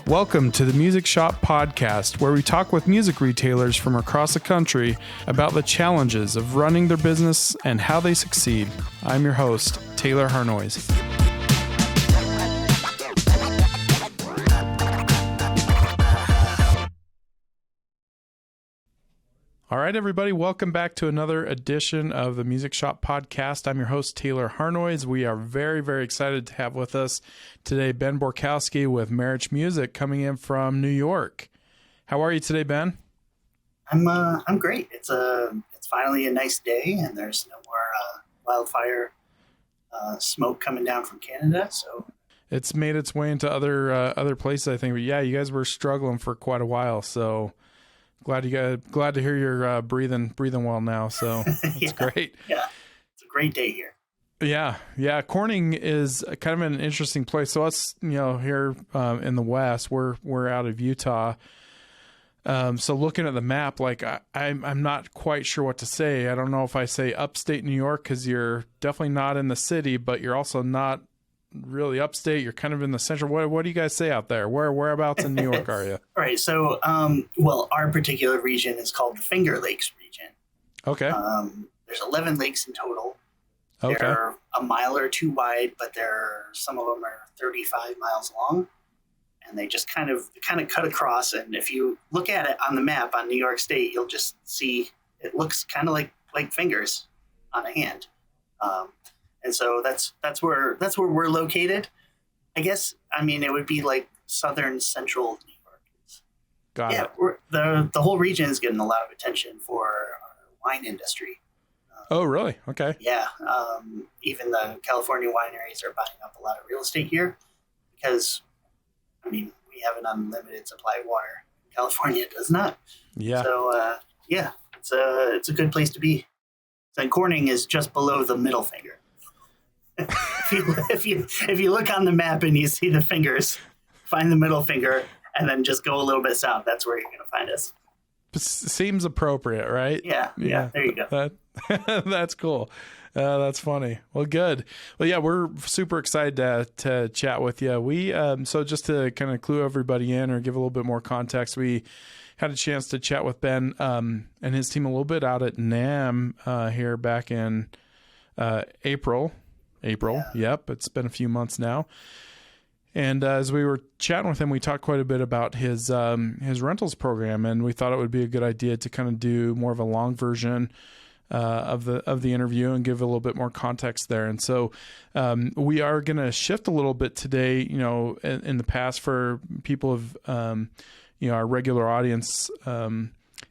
Welcome to the Music Shop Podcast, where we talk with music retailers from across the country about the challenges of running their business and how they succeed. I'm your host, Taylor Harnois. All right, everybody, welcome back to another edition of the Music Shop Podcast. I'm your host, Taylor Harnois. We are very, very excited to have with us today Ben Borkowski with Marich Music coming in from New York. How are you today, Ben? I'm great. It's finally a nice day, and there's no more wildfire smoke coming down from Canada. So it's made its way into other places, I think. But yeah, you guys were struggling for quite a while, so. Glad to hear you're breathing well now. So it's great. Yeah, it's a great day here. Yeah. Corning is kind of an interesting place. So us, here in the West, we're out of Utah. So looking at the map, like I'm not quite sure what to say. I don't know if I say upstate New York because you're definitely not in the city, but you're also not really upstate. You're kind of in the central. What do you guys say out there? Whereabouts in New York are you? Right. So, our particular region is called the Finger Lakes region. Okay. There's 11 lakes in total. Okay. They're a mile or two wide, but some of them are 35 miles long, and they just kind of cut across. And if you look at it on the map on New York State, you'll just see it looks kind of like fingers on a hand. And so that's where we're located. I guess, it would be like southern central New York. Got it. The whole region is getting a lot of attention for our wine industry. Oh, really? Okay. Yeah. Even the California wineries are buying up a lot of real estate here because, we have an unlimited supply of water. California does not. Yeah. So, it's a good place to be. And Corning is just below the middle finger. If you look on the map and you see the fingers, find the middle finger and then just go a little bit south. That's where you're going to find us. Seems appropriate, right? Yeah. There you go. That's cool. That's funny. Well, good. Well, yeah, we're super excited to chat with you. We so just to kind of clue everybody in or give a little bit more context, we had a chance to chat with Ben and his team a little bit out at NAMM here back in April. Yeah. Yep. It's been a few months now. And as we were chatting with him, we talked quite a bit about his rentals program, and we thought it would be a good idea to kind of do more of a long version of the interview and give a little bit more context there. And so we are going to shift a little bit today. In the past, for people of our regular audience,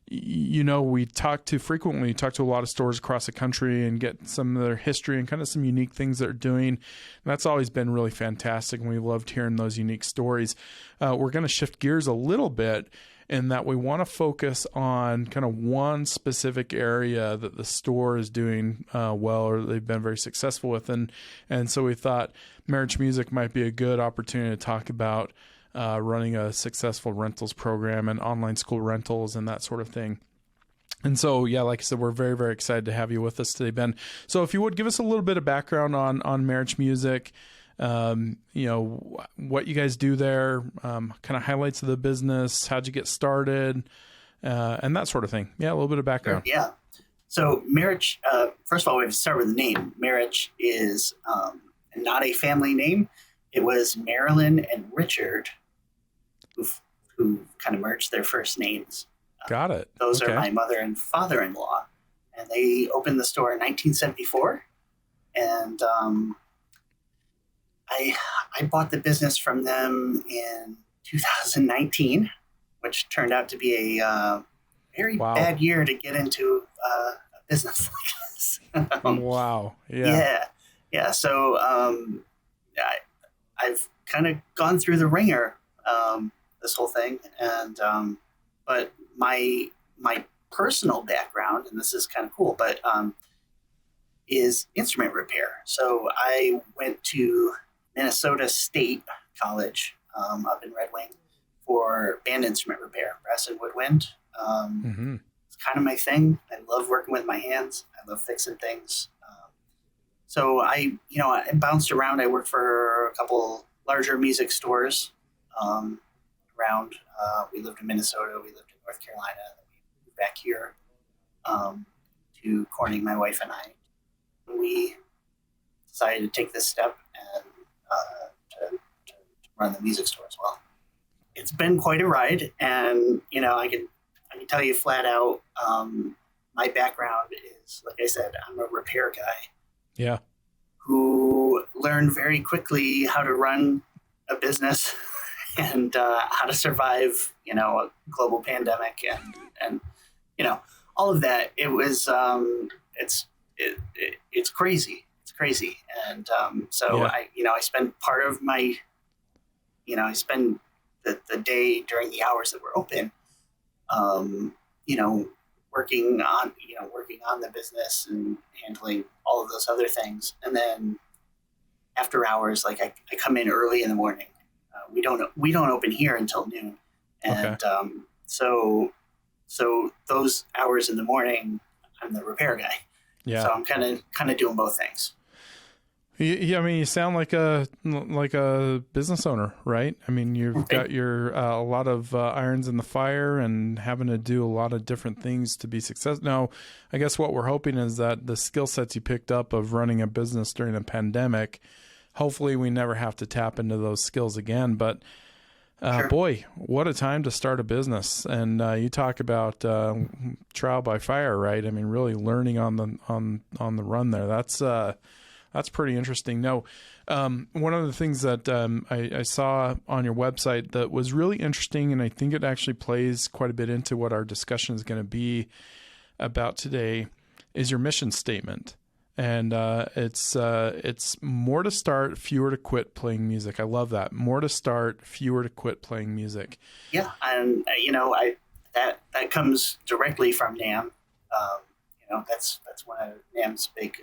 we talk to a lot of stores across the country and get some of their history and kind of some unique things they're doing. And that's always been really fantastic. And we loved hearing those unique stories. We're going to shift gears a little bit in that we want to focus on kind of one specific area that the store is doing well, or they've been very successful with. And so we thought Marich Music might be a good opportunity to talk about running a successful rentals program and online school rentals and that sort of thing. And so, yeah, like I said, we're very, very excited to have you with us today, Ben. So if you would give us a little bit of background on Marich Music, what you guys do there, kind of highlights of the business, how'd you get started, and that sort of thing. Yeah, a little bit of background. Yeah. So Marich, first of all, we have to start with the name. Marich is not a family name. It was Marilyn and Richard who kind of merged their first names. Got it. Those are my mother and father-in-law, and they opened the store in 1974. And I bought the business from them in 2019, which turned out to be a very bad year to get into a business like this. Wow. Yeah. Yeah. So I've kind of gone through the ringer this whole thing, and but my personal background, and this is kind of cool, but is instrument repair. So I went to Minnesota State College up in Red Wing for band instrument repair, brass and woodwind. It's kind of my thing. I love working with my hands. I love fixing things. So I bounced around. I worked for a couple larger music stores around. We lived in Minnesota, we lived in North Carolina, and then we moved back here to Corning, my wife and I. We decided to take this step and to run the music store as well. It's been quite a ride, and I can tell you flat out, my background is, like I said, I'm a repair guy. Yeah. Who learned very quickly how to run a business and how to survive, a global pandemic and all of that. It was it's crazy. It's crazy, and so Yeah. I spend part of my, I spend the day during the hours that we're open, working on the business and handling all of those other things. And then after hours, like I come in early in the morning. We don't open here until noon. And so those hours in the morning, I'm the repair guy. Yeah. So I'm kind of doing both things. Yeah, I mean, you sound like a business owner, right? I mean, you've got your a lot of irons in the fire and having to do a lot of different things to be successful. Now, I guess what we're hoping is that the skill sets you picked up of running a business during a pandemic, hopefully we never have to tap into those skills again. But Sure. boy, what a time to start a business! And you talk about trial by fire, right? I mean, really learning on the run there. That's pretty interesting. Now, one of the things that I saw on your website that was really interesting, and I think it actually plays quite a bit into what our discussion is going to be about today, is your mission statement. And it's more to start, fewer to quit playing music. I love that. More to start, fewer to quit playing music. Yeah, and that comes directly from NAMM. That's one of NAMM's big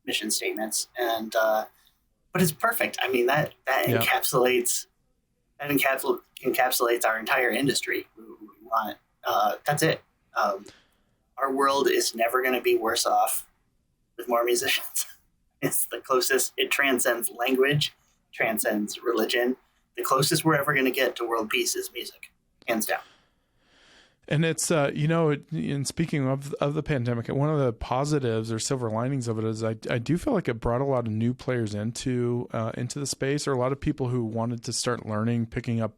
mission statements, and but it's perfect. I mean, that encapsulates our entire industry. We want that's it. Our world is never going to be worse off with more musicians. It's the closest. It transcends language, transcends religion. The closest we're ever going to get to world peace is music, hands down. And it's, in speaking of the pandemic, one of the positives or silver linings of it is I do feel like it brought a lot of new players into the space, or a lot of people who wanted to start learning, picking up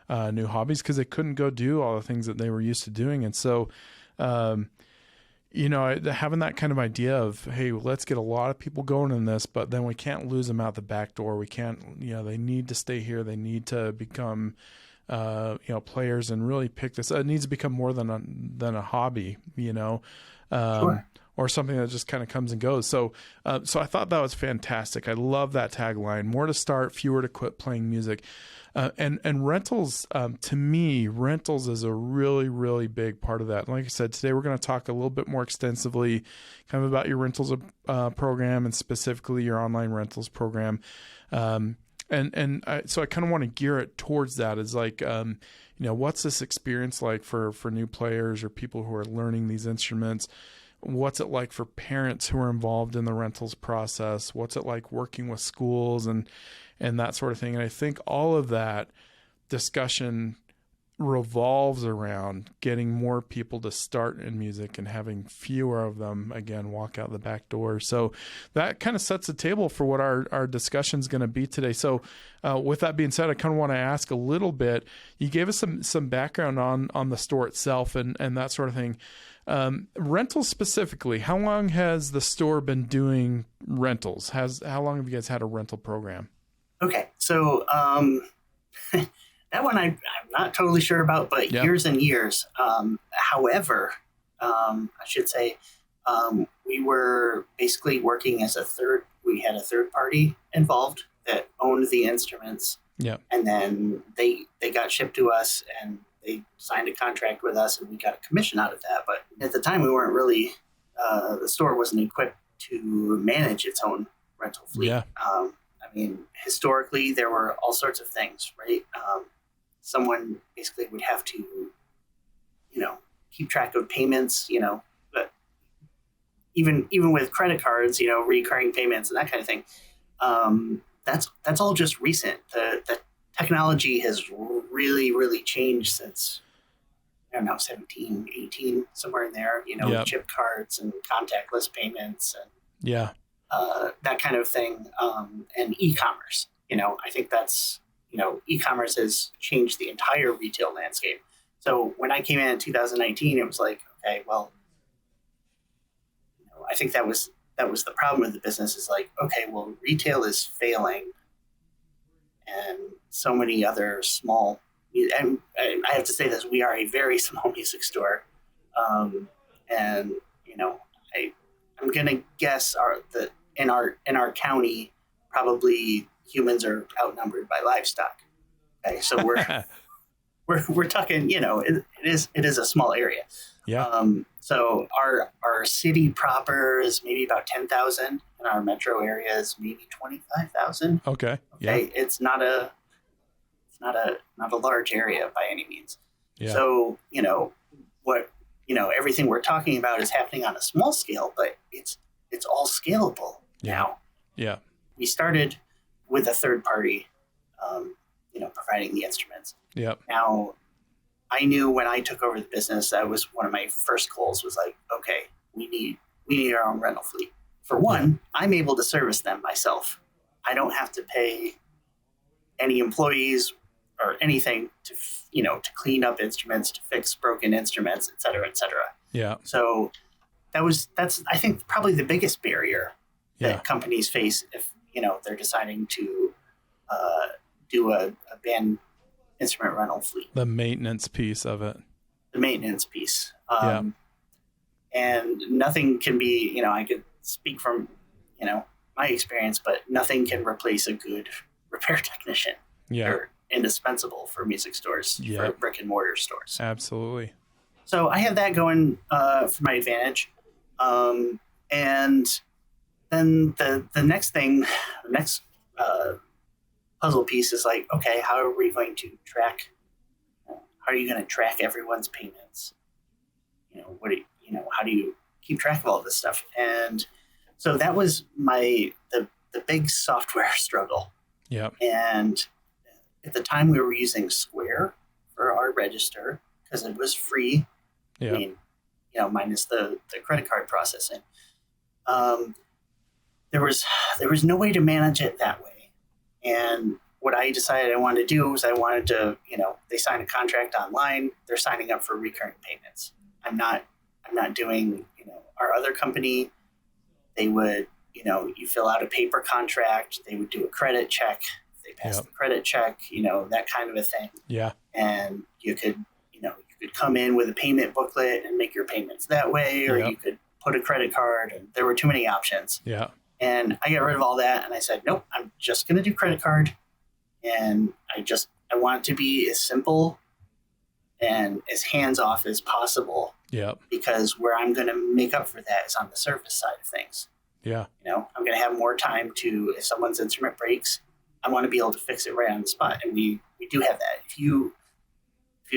new hobbies because they couldn't go do all the things that they were used to doing. And so, having that kind of idea of, hey, let's get a lot of people going in this, but then we can't lose them out the back door. We can't, they need to stay here. They need to become players and really pick this. It needs to become more than a hobby, Sure. or something that just kind of comes and goes. So I thought that was fantastic. I love that tagline: more to start, fewer to quit playing music. And rentals, to me, rentals is a really, really big part of that. And like I said, today we're going to talk a little bit more extensively kind of about your rentals program, and specifically your online rentals program. So I kind of want to gear it towards that. Is like, what's this experience like for new players or people who are learning these instruments? What's it like for parents who are involved in the rentals process? What's it like working with schools and that sort of thing? And I think all of that discussion revolves around getting more people to start in music and having fewer of them, again, walk out the back door. So that kind of sets the table for what our discussion is going to be today. So with that being said, I kind of want to ask a little bit. You gave us some background on the store itself and that sort of thing. Rentals specifically, how long has the store been doing rentals? How long have you guys had a rental program? Okay, so that one I'm not totally sure about, but years and years. However, I should say we were basically working as we had a third party involved that owned the instruments. Yeah. And then they got shipped to us and they signed a contract with us and we got a commission out of that. But at the time we weren't really, the store wasn't equipped to manage its own rental fleet. Yeah. I mean, historically, there were all sorts of things, right? Someone basically would have to, keep track of payments, but even with credit cards, recurring payments and that kind of thing. That's all just recent. The technology has really, really changed since, I don't know, 17, 18, somewhere in there, Yep. chip cards and contactless payments and Yeah. that kind of thing, and e-commerce. I think that's, e-commerce has changed the entire retail landscape. So when I came in 2019, it was like, okay, well, I think that was the problem with the business is like, okay, well, retail is failing, and so many other small, and I have to say this, we are a very small music store, and I'm gonna guess in our county, probably humans are outnumbered by livestock. Okay, so we're talking, it is a small area. Yeah. So our city proper is maybe about 10,000, and our metro area is maybe 25,000. Okay. Okay, Yeah. it's not a large area by any means. Yeah. So what everything we're talking about is happening on a small scale, but it's all scalable now. Yeah. We started with a third party, providing the instruments. Yeah. Now, I knew when I took over the business, that was one of my first goals was like, okay, we need our own rental fleet. For one, I'm able to service them myself. I don't have to pay any employees or anything to clean up instruments, to fix broken instruments, et cetera, et cetera. Yeah. So that's I think probably the biggest barrier that companies face if they're deciding to do a band instrument rental fleet. The maintenance piece of it. The maintenance piece. And nothing can be, I could speak from, my experience, but nothing can replace a good repair technician. Yeah. They're indispensable for music stores, for brick and mortar stores. Absolutely. So I have that going for my advantage. And then the next puzzle piece is like, okay, how are we going to track? How are you going to track everyone's payments? How do you keep track of all this stuff? And so that was the big software struggle. Yeah. And at the time we were using Square for our register because it was free. Yeah. I mean, minus the credit card processing. There was no way to manage it that way. And what I decided I wanted to do was I wanted to, they sign a contract online. They're signing up for recurring payments. I'm not doing, our other company, they would, you fill out a paper contract. They would do a credit check. If they pass the credit check, that kind of a thing. Yeah. And you could come in with a payment booklet and make your payments that way, or you could put a credit card, and there were too many options. Yeah. And I got rid of all that, and I said, nope, I'm just going to do credit card. And I want it to be as simple and as hands-off as possible. Yeah. Because where I'm going to make up for that is on the service side of things. Yeah. I'm going to have more time to, if someone's instrument breaks, I want to be able to fix it right on the spot. And we do have that. If you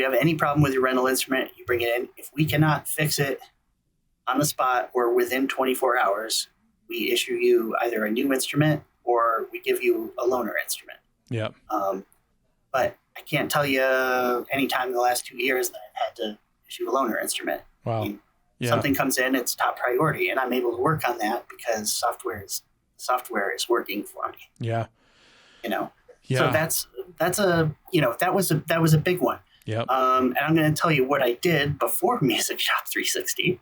have any problem with your rental instrument, you bring it in. If we cannot fix it on the spot or within 24 hours, we issue you either a new instrument or we give you a loaner instrument. Yeah. But I can't tell you any time in the last 2 years that I've had to issue a loaner instrument. Wow. I mean, something comes in, it's top priority, and I'm able to work on that because software is working for me. Yeah. Yeah. So that's that was a big one. Yeah. And I'm going to tell you what I did before Music Shop 360.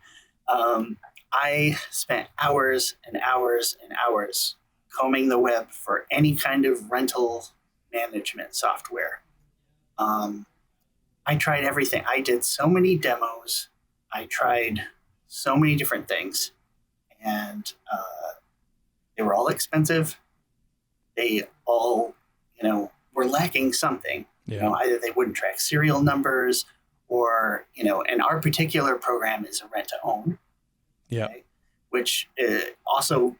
I spent hours and hours and hours combing the web for any kind of rental management software. I tried everything. I did so many demos. I tried so many different things, and they were all expensive. They all, were lacking something. Yeah. Either they wouldn't track serial numbers, or and our particular program is a rent to own. Yeah. Okay, which also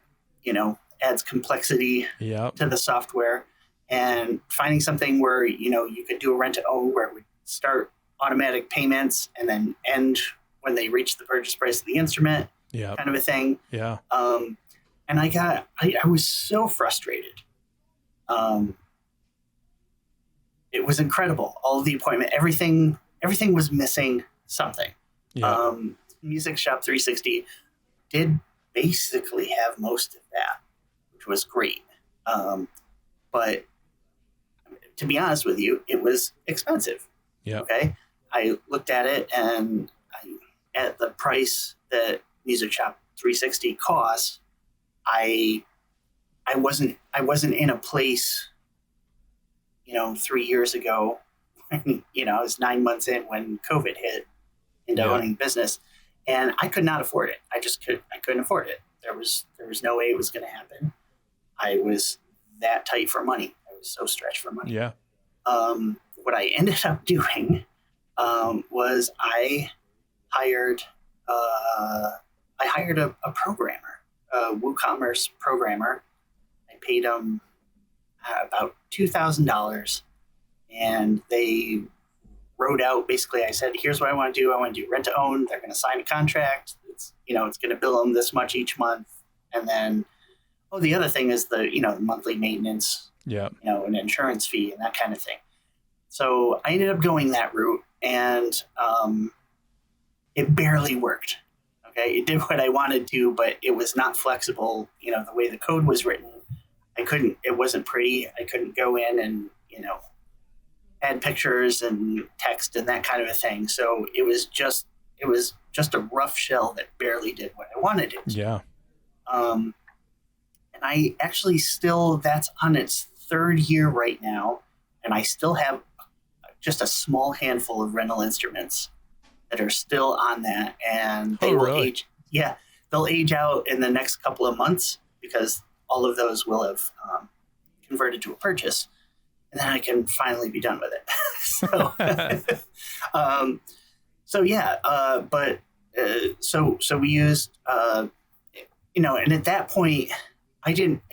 adds complexity to the software. And finding something where you could do a rent to own where it would start automatic payments and then end when they reach the purchase price of the instrument, kind of a thing. Yeah. And I was so frustrated. it was incredible. All of the appointment, everything was missing something. Yeah. Music Shop 360 did basically have most of that, which was great. But to be honest with you, it was expensive. Yeah. Okay. I looked at it, and at the price that Music Shop 360 costs, I wasn't in a place, 3 years ago, when, I was 9 months in when COVID hit into owning business, and I could not afford it. I couldn't afford it. There was no way it was going to happen. I was that tight for money. I was so stretched for money. Yeah. What I ended up doing was I hired a programmer, a WooCommerce programmer. I paid him about $2,000, and they wrote out, basically, I said, here's what I want to do. I want to do rent to own. They're going to sign a contract. It's going to bill them this much each month. And then, the other thing is the monthly maintenance, an insurance fee and that kind of thing. So I ended up going that route, and it barely worked. Okay. It did what I wanted to, but it was not flexible. The way the code was written, it wasn't pretty. I couldn't go in and, add pictures and text and that kind of a thing. So it was just a rough shell that barely did what I wanted it to. Yeah. And I actually that's on its third year right now. And I still have just a small handful of rental instruments that are still on that. And they will age. Yeah. They'll age out in the next couple of months, because all of those will have converted to a purchase. And then I can finally be done with it. So we used, and at that point, I didn't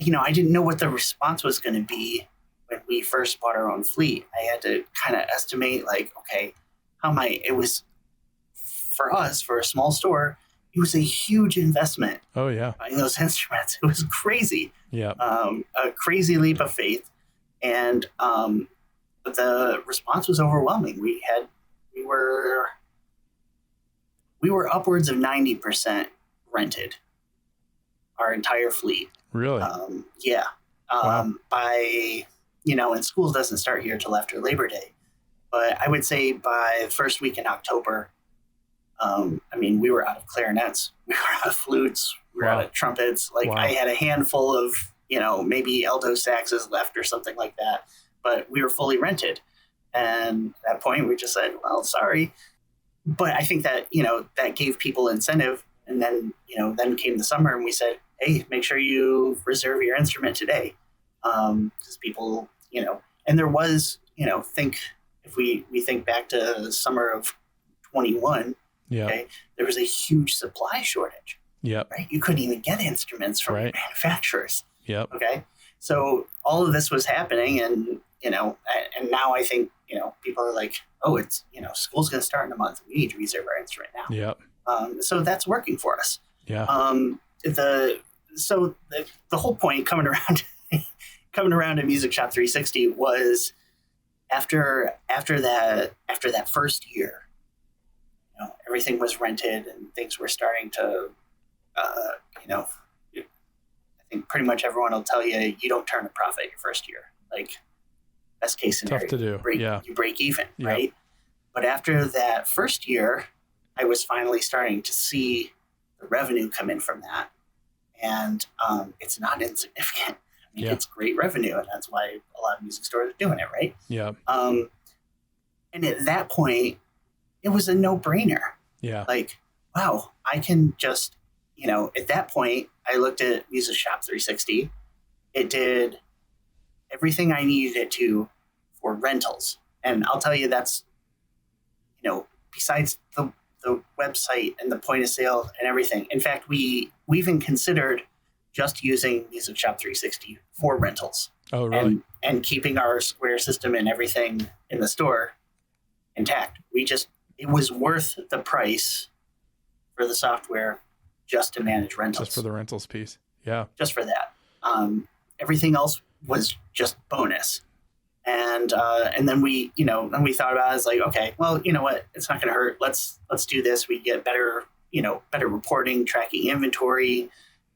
know what the response was going to be when we first bought our own fleet. I had to kind of estimate, okay, it was, for us, for a small store, it was a huge investment. Oh yeah. Buying those instruments. It was crazy. Yeah. A crazy leap of faith. And the response was overwhelming. We were upwards of 90% rented, our entire fleet. Really? Yeah. Wow. And school doesn't start here till after Labor Day, but I would say by the first week in October, we were out of clarinets, we were out of flutes, we were out of trumpets. I had a handful of, maybe alto saxes left or something like that, but we were fully rented. And at that point we just said, well, sorry. But I think that, that gave people incentive. And then, then came the summer, and we said, hey, make sure you reserve your instrument today. Because people, and there was, if we think back to the summer of 21, okay, there was a huge supply shortage. Yep. Right. You couldn't even get instruments from manufacturers. Yep. Okay. So all of this was happening, and, and now I think, people are like, oh, it's, school's going to start in a month. We need to reserve our instrument now. Yep. So that's working for us. Yeah. The whole point coming around to Music Shop 360 was after that first year, everything was rented and things were starting to, I think pretty much everyone will tell you don't turn a profit your first year. Best case scenario, tough to do. You break even, right? But after that first year, I was finally starting to see the revenue come in from that. And it's not insignificant. It's great revenue, and that's why a lot of music stores are doing it, right? Yeah. And at that point, it was a no-brainer. Yeah. Wow, I can just, at that point, I looked at Music Shop 360. It did everything I needed it to for rentals. And I'll tell you, that's, besides the website and the point of sale and everything. In fact, we even considered just using Music Shop 360 for rentals. Oh, really? And keeping our Square system and everything in the store intact. It was worth the price for the software just to manage rentals. Just for the rentals piece. Yeah. Just for that. Everything else was just bonus. And then then we thought about it as like, okay, well, you know what, it's not going to hurt. Let's do this. We get better, better reporting, tracking inventory.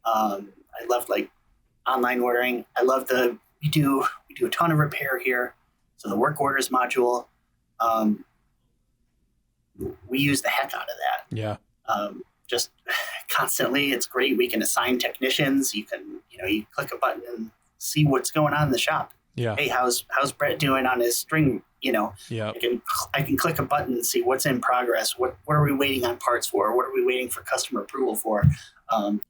I love like online ordering. I love we do a ton of repair here. So the work orders module, we use the heck out of that. Yeah. Just constantly. It's great. We can assign technicians. You can, you click a button and see what's going on in the shop. Yeah. Hey, how's Brett doing on his string? Yeah. I can click a button and see what's in progress. What are we waiting on parts for? What are we waiting for customer approval for? That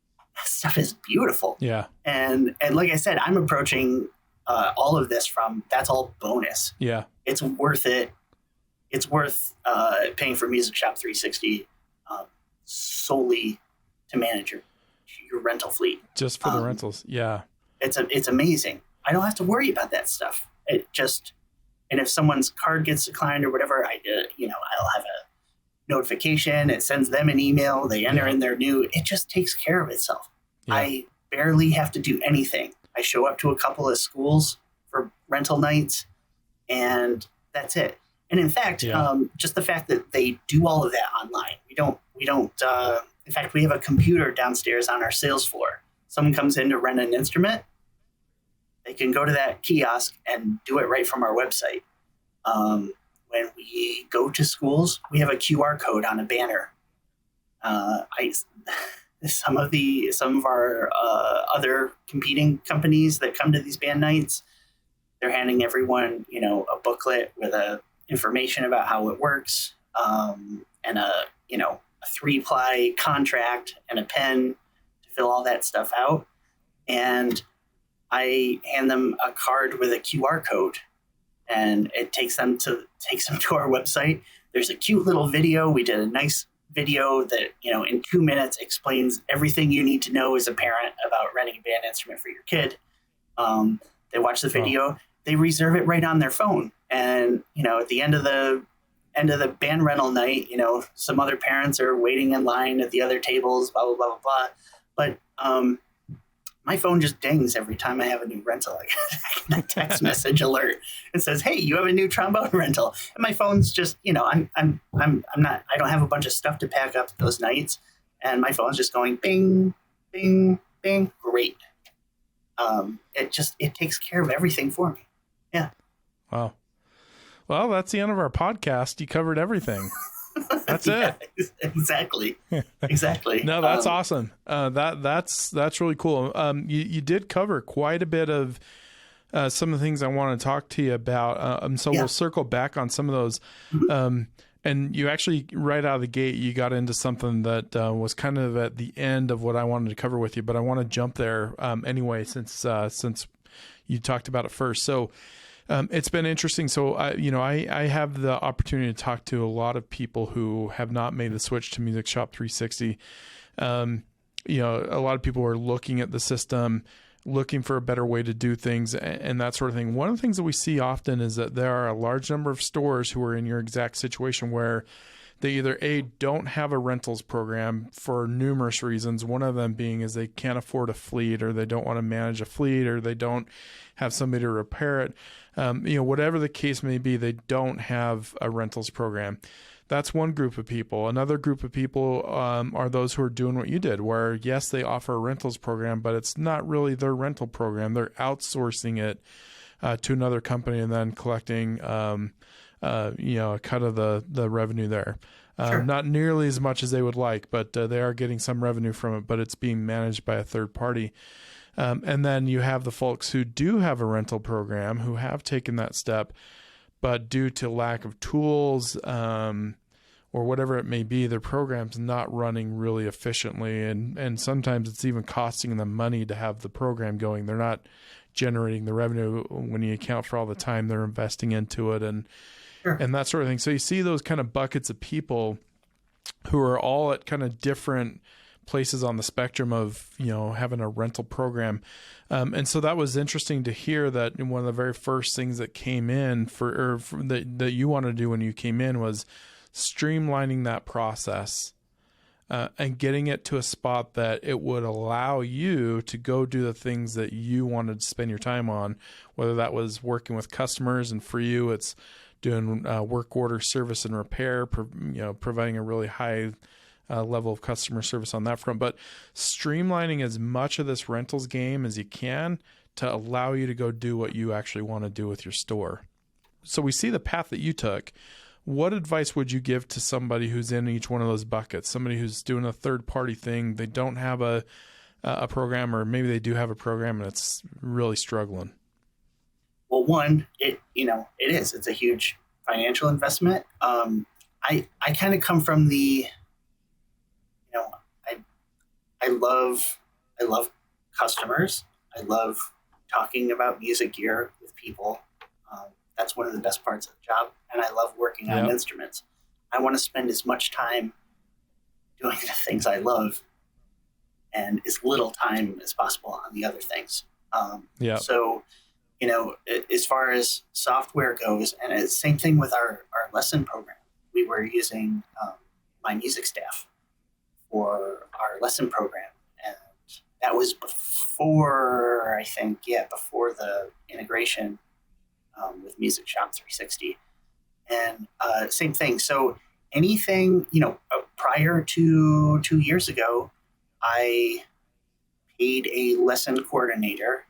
stuff is beautiful. Yeah. And like I said, I'm approaching all of this that's all bonus. Yeah. It's worth it. It's worth paying for Music Shop 360 solely to manage your rental fleet. Just for the rentals. Yeah. It's amazing. I don't have to worry about that stuff. And if someone's card gets declined or whatever, I'll have a notification. It sends them an email. They enter in their new. It just takes care of itself. Yeah. I barely have to do anything. I show up to a couple of schools for rental nights, and that's it. And in fact, just the fact that they do all of that online, we don't. In fact, we have a computer downstairs on our sales floor. Someone comes in to rent an instrument, they can go to that kiosk and do it right from our website. When we go to schools, we have a QR code on a banner. Some of our other competing companies that come to these band nights, they're handing everyone, a booklet with information about how it works, and a 3-ply contract and a pen to fill all that stuff out. And I hand them a card with a QR code, and it takes them to our website. There's a cute little video. We did a nice video that, in 2 minutes explains everything you need to know as a parent about renting a band instrument for your kid. They watch the video, they reserve it right on their phone. And, at the end of the band rental night, some other parents are waiting in line at the other tables, blah, blah, blah, blah, blah. But, my phone just dings every time I have a new rental. I get a text message alert. It says, "Hey, you have a new trombone rental." And my phone's just, I don't have a bunch of stuff to pack up those nights, and my phone's just going bing, bing, bing. Great. It takes care of everything for me. Yeah. Wow. Well, that's the end of our podcast. You covered everything. That's it. Exactly. Exactly. No, that's awesome. That's really cool. You did cover quite a bit of some of the things I want to talk to you about. So we'll circle back on some of those. And you actually, right out of the gate, you got into something that was kind of at the end of what I wanted to cover with you, but I want to jump there anyway, since you talked about it first. So it's been interesting. So I have the opportunity to talk to a lot of people who have not made the switch to Music Shop 360. A lot of people are looking at the system, looking for a better way to do things and that sort of thing. One of the things that we see often is that there are a large number of stores who are in your exact situation where they either don't have a rentals program for numerous reasons. One of them being is they can't afford a fleet, or they don't want to manage a fleet, or they don't have somebody to repair it. Whatever the case may be, they don't have a rentals program. That's one group of people. Another group of people are those who are doing what you did, where yes, they offer a rentals program, but it's not really their rental program. They're outsourcing it to another company and then collecting a cut of the revenue there. Sure. Not nearly as much as they would like, but they are getting some revenue from it, but it's being managed by a third party. And then you have the folks who do have a rental program, who have taken that step, but due to lack of tools or whatever it may be, their program's not running really efficiently. And sometimes it's even costing them money to have the program going. They're not generating the revenue when you account for all the time they're investing into it and that sort of thing. So you see those kind of buckets of people who are all at kind of different places on the spectrum of, having a rental program. And so that was interesting to hear that one of the very first things that came in that you wanted to do when you came in was streamlining that process and getting it to a spot that it would allow you to go do the things that you wanted to spend your time on, whether that was working with customers, and for you, it's doing work order service and repair, providing a really high level of customer service on that front, but streamlining as much of this rentals game as you can to allow you to go do what you actually want to do with your store. So we see the path that you took. What advice would you give to somebody who's in each one of those buckets? Somebody who's doing a third-party thing, they don't have a program, or maybe they do have a program and it's really struggling. Well, one, it's a huge financial investment. I kind of come from the, I love customers. I love talking about music gear with people. That's one of the best parts of the job. And I love working on instruments. I want to spend as much time doing the things I love and as little time as possible on the other things. So, as far as software goes, and it's same thing with our lesson program. We were using My Music Staff for our lesson program. And that was before the integration with Music Shop 360. And same thing. So anything, prior to 2 years ago, I paid a lesson coordinator,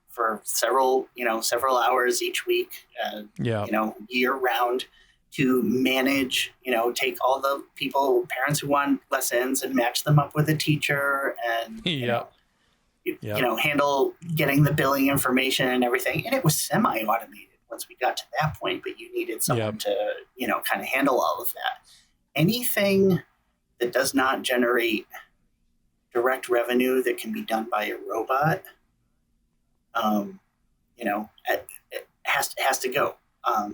for several hours each week, year round, to manage, take all the parents who want lessons and match them up with a teacher, and handle getting the billing information and everything. And it was semi-automated once we got to that point, but you needed someone to, kind of handle all of that. Anything that does not generate direct revenue that can be done by a robot, it has to go.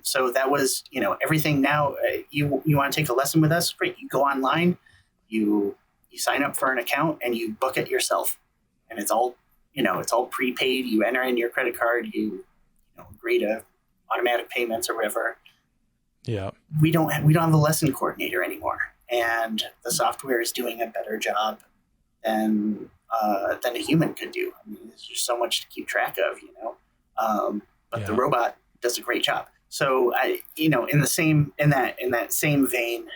So that was, everything now. You want to take a lesson with us? Great. You go online, you sign up for an account, and you book it yourself. And it's all prepaid. You enter in your credit card, you agree to automatic payments or whatever. Yeah. We don't have a lesson coordinator anymore. And the software is doing a better job than a human could do. I mean, there's just so much to keep track of, but the robot does a great job. So in that same vein,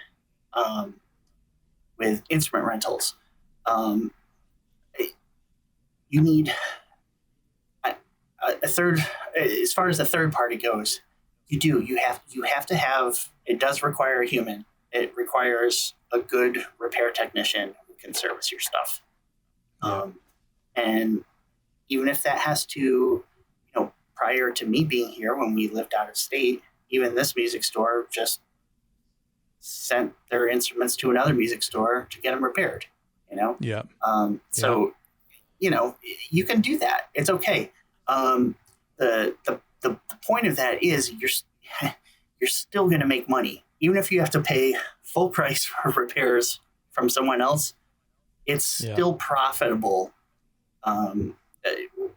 with instrument rentals, you need a third. As far as the third party goes, you have to have. It does require a human. It requires a good repair technician who can service your stuff. And even if that has to, prior to me being here, when we lived out of state, even this music store just sent their instruments to another music store to get them repaired. You can do that. It's okay. The point of that is you're still going to make money, even if you have to pay full price for repairs from someone else. It's still profitable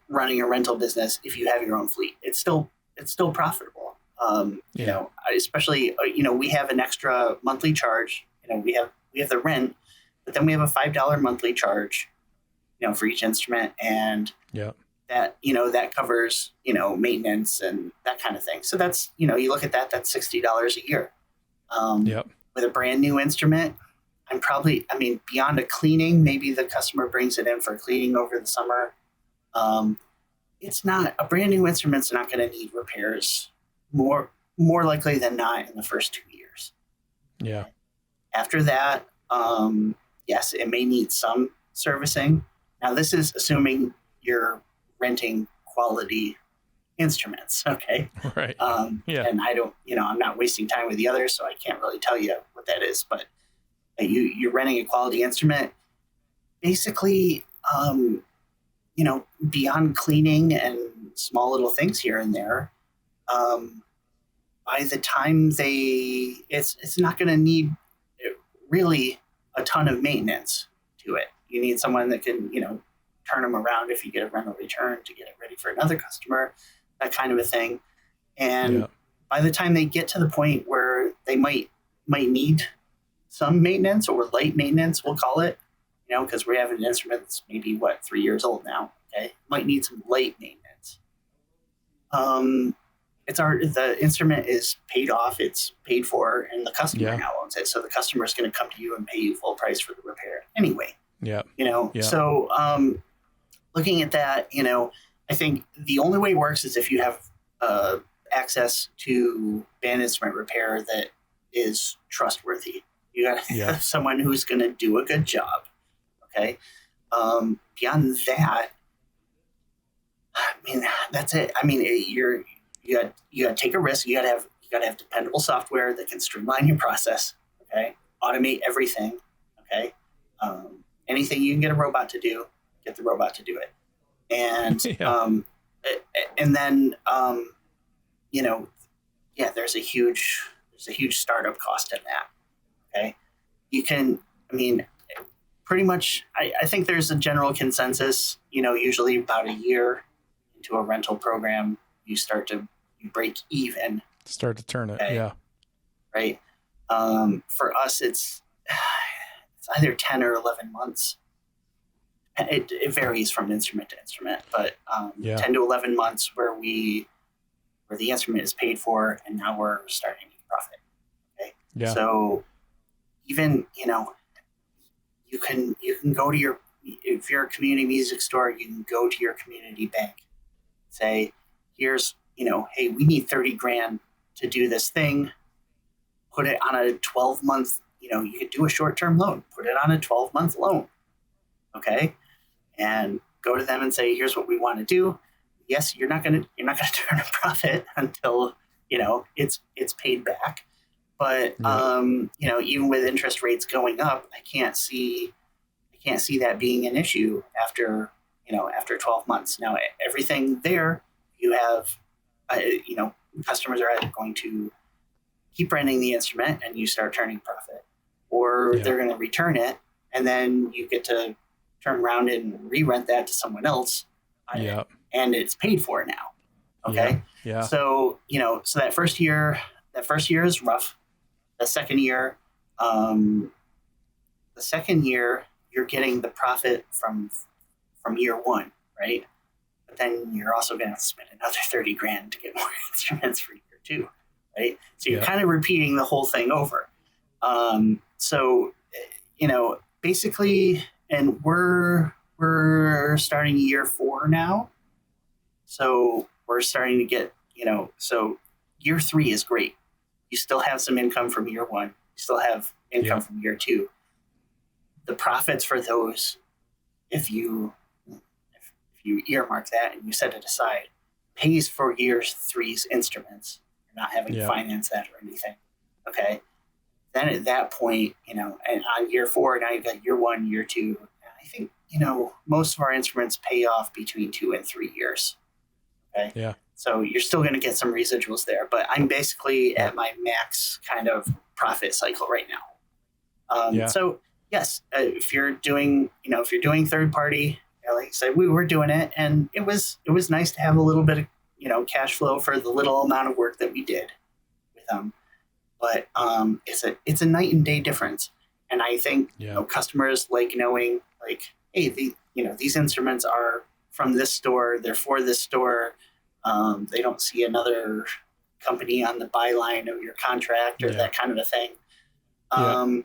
running a rental business if you have your own fleet. It's still profitable. Especially we have an extra monthly charge. We have the rent, but then we have a $5 monthly charge, for each instrument, and that covers maintenance and that kind of thing. So that's you look at that's $60 a year. With a brand new instrument, beyond a cleaning, maybe the customer brings it in for cleaning over the summer. It's not a brand new instrument's not going to need repairs more likely than not in the first 2 years. Yeah. After that, yes, it may need some servicing. Now, this is assuming you're renting quality instruments. Okay. Right. And I don't, I'm not wasting time with the others, so I can't really tell you what that is, but you're renting a quality instrument. Basically, beyond cleaning and small little things here and there, by the time it's not going to need really a ton of maintenance to it. You need someone that can, turn them around if you get a rental return to get it ready for another customer, that kind of a thing. And by the time they get to the point where they might need some maintenance or light maintenance, we'll call it, because we have an instrument that's maybe 3 years old now. Okay, might need some light maintenance. The instrument is paid off, it's paid for, and the customer now owns it. So the customer is going to come to you and pay you full price for the repair anyway. Yeah. So looking at that, I think the only way it works is if you have access to band instrument repair that is trustworthy. You got to have someone who's going to do a good job. Okay. Beyond that, that's it. You got to take a risk. You got to have dependable software that can streamline your process. Okay. Automate everything. Okay. Anything you can get a robot to do, get the robot to do it. And, and then, there's a huge startup cost in that. Okay. You can, pretty much, I think there's a general consensus, usually about a year into a rental program, you break even. Start to turn it. Okay? Yeah. Right. For us, it's either 10 or 11 months. It varies from instrument to instrument, but 10 to 11 months where the instrument is paid for, and now we're starting to profit. Okay. Yeah. So even, you can go to if you're a community music store, you can go to your community bank, say, here's, hey, we need 30 grand to do this thing. Put it on a 12-month, you could do a short-term loan, put it on a 12-month loan. Okay. And go to them and say, here's what we want to do. Yes, you're not going to turn a profit until, it's paid back. But, even with interest rates going up, I can't see that being an issue after 12 months. Now, everything there, you have, customers are either going to keep renting the instrument and you start turning profit, or they're going to return it, and then you get to turn around and re-rent that to someone else. And it's paid for now. Okay. Yeah. So, so that first year is rough. The second year, you're getting the profit from year one, right? But then you're also going to spend another 30 grand to get more instruments for year two, right? So you're kind of repeating the whole thing over. Basically, and we're starting year 4 now. So we're starting to get, so year 3 is great. You still have some income from year 1. You still have income from year 2. The profits for those, if you earmark that and you set it aside, pays for year 3's instruments. You're not having to finance that or anything. Okay. Then at that point, and on year 4, now you've got year 1, year 2. I think, most of our instruments pay off between 2 and 3 years. Okay. Yeah. So you're still going to get some residuals there, but I'm basically at my max kind of profit cycle right now. So yes, if you're doing third party, like I said, we were doing it, and it was nice to have a little bit of, cash flow for the little amount of work that we did with them. But it's a night and day difference. And I think, customers like knowing, like, hey, these instruments are from this store, they're for this store. They don't see another company on the byline of your contract or that kind of a thing. And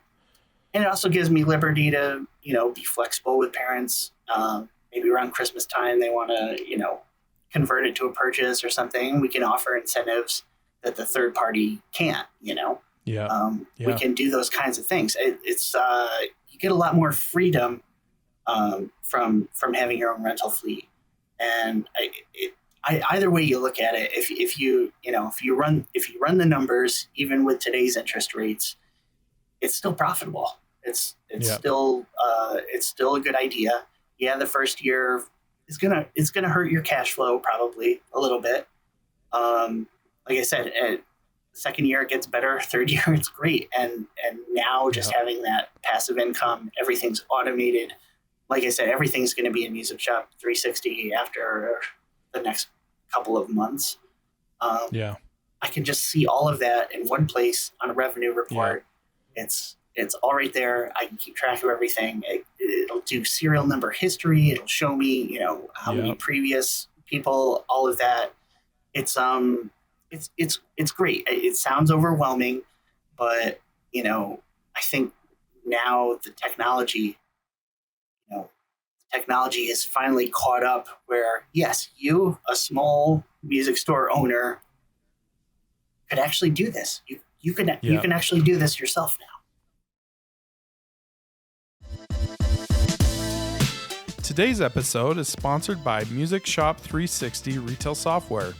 it also gives me liberty to, be flexible with parents. Maybe around Christmas time, they want to, convert it to a purchase or something. We can offer incentives that the third party can't, we can do those kinds of things. It's you get a lot more freedom from having your own rental fleet. And either way you look at it, if you run the numbers, even with today's interest rates, it's still profitable. It's still a good idea. Yeah, the first year is gonna hurt your cash flow probably a little bit. Like I said, second year it gets better. Third year it's great, and now just having that passive income, everything's automated. Like I said, everything's going to be in Music Shop 360 after the next couple of months. I can just see all of that in one place on a revenue report. It's all right there. I can keep track of everything. It'll do serial number history. It'll show me, how many previous people, all of that. It's great. It sounds overwhelming, but I think now you know, technology has finally caught up where, yes, you, a small music store owner, could actually do this. You can actually do this yourself now. Today's episode is sponsored by Music Shop 360 Retail Software.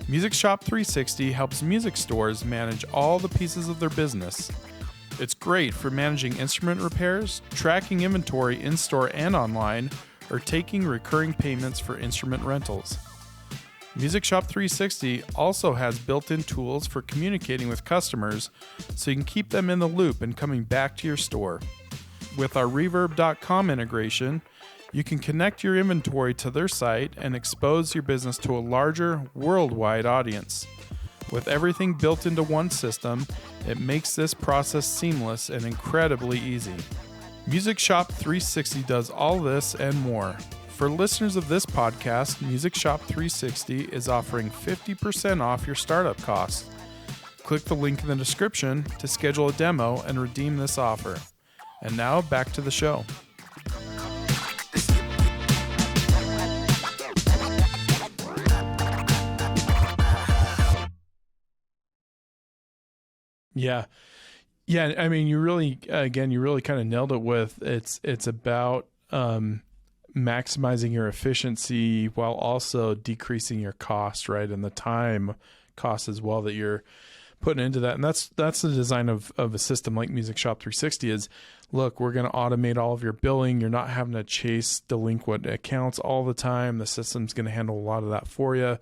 Music Shop 360 helps music stores manage all the pieces of their business. It's great for managing instrument repairs, tracking inventory in-store and online, or taking recurring payments for instrument rentals. Music Shop 360 also has built-in tools for communicating with customers so you can keep them in the loop and coming back to your store. With our Reverb.com integration, you can connect your inventory to their site and expose your business to a larger, worldwide audience. With everything built into one system, it makes this process seamless and incredibly easy. Music Shop 360 does all this and more. For listeners of this podcast, Music Shop 360 is offering 50% off your startup costs. Click the link in the description to schedule a demo and redeem this offer. And now back to the show. Yeah. Yeah. I mean, you really kind of nailed it with it's about maximizing your efficiency while also decreasing your cost, right? And the time cost as well that you're putting into that. And that's the design of a system like Music Shop 360 is, look, we're going to automate all of your billing. You're not having to chase delinquent accounts all the time. The system's going to handle a lot of that for you.